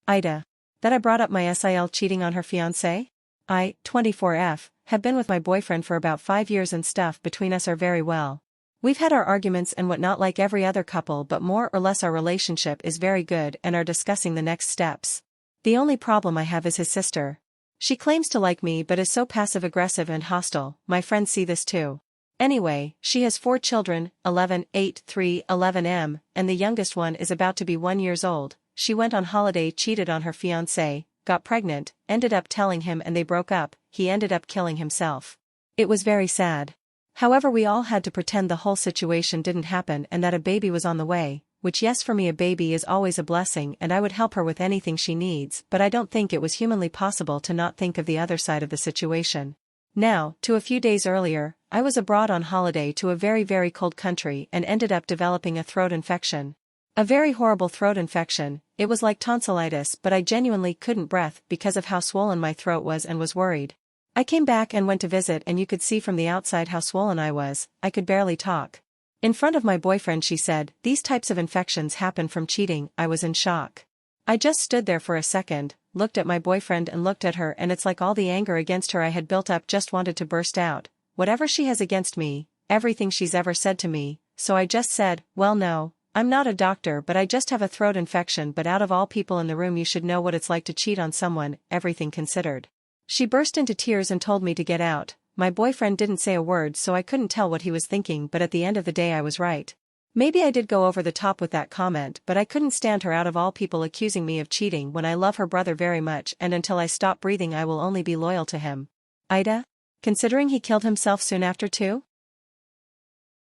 AITA. That I brought up my SIL cheating on her fiancé? I, 24F, have been with my boyfriend for about 5 years and stuff between us are very well. We've had our arguments and whatnot like every other couple, but more or less our relationship is very good and are discussing the next steps. The only problem I have is his sister. She claims to like me but is so passive-aggressive and hostile. My friends see this too. Anyway, she has 4 children, 11, 8, 3, 11 and the youngest one is about to be 1 year old. She went on holiday, cheated on her fiancé, got pregnant, ended up telling him and they broke up. He ended up killing himself. It was very sad. However, we all had to pretend the whole situation didn't happen and that a baby was on the way, which yes, for me a baby is always a blessing and I would help her with anything she needs, but I don't think it was humanly possible to not think of the other side of the situation. Now, to a few days earlier, I was abroad on holiday to a very cold country and ended up developing a throat infection. A very horrible throat infection. It was like tonsillitis, but I genuinely couldn't breathe because of how swollen my throat was and was worried. I came back and went to visit and you could see from the outside how swollen I was. I could barely talk. In front of my boyfriend she said, "These types of infections happen from cheating." I was in shock. I just stood there for a second, looked at my boyfriend and looked at her, and it's like all the anger against her I had built up just wanted to burst out. Whatever she has against me, everything she's ever said to me, so I just said, "Well, no, I'm not a doctor, but I just have a throat infection, but out of all people in the room you should know what it's like to cheat on someone, everything considered." She burst into tears and told me to get out. My boyfriend didn't say a word, so I couldn't tell what he was thinking, but at the end of the day I was right. Maybe I did go over the top with that comment, but I couldn't stand her out of all people accusing me of cheating when I love her brother very much, and until I stop breathing I will only be loyal to him. AITA? Considering he killed himself soon after too?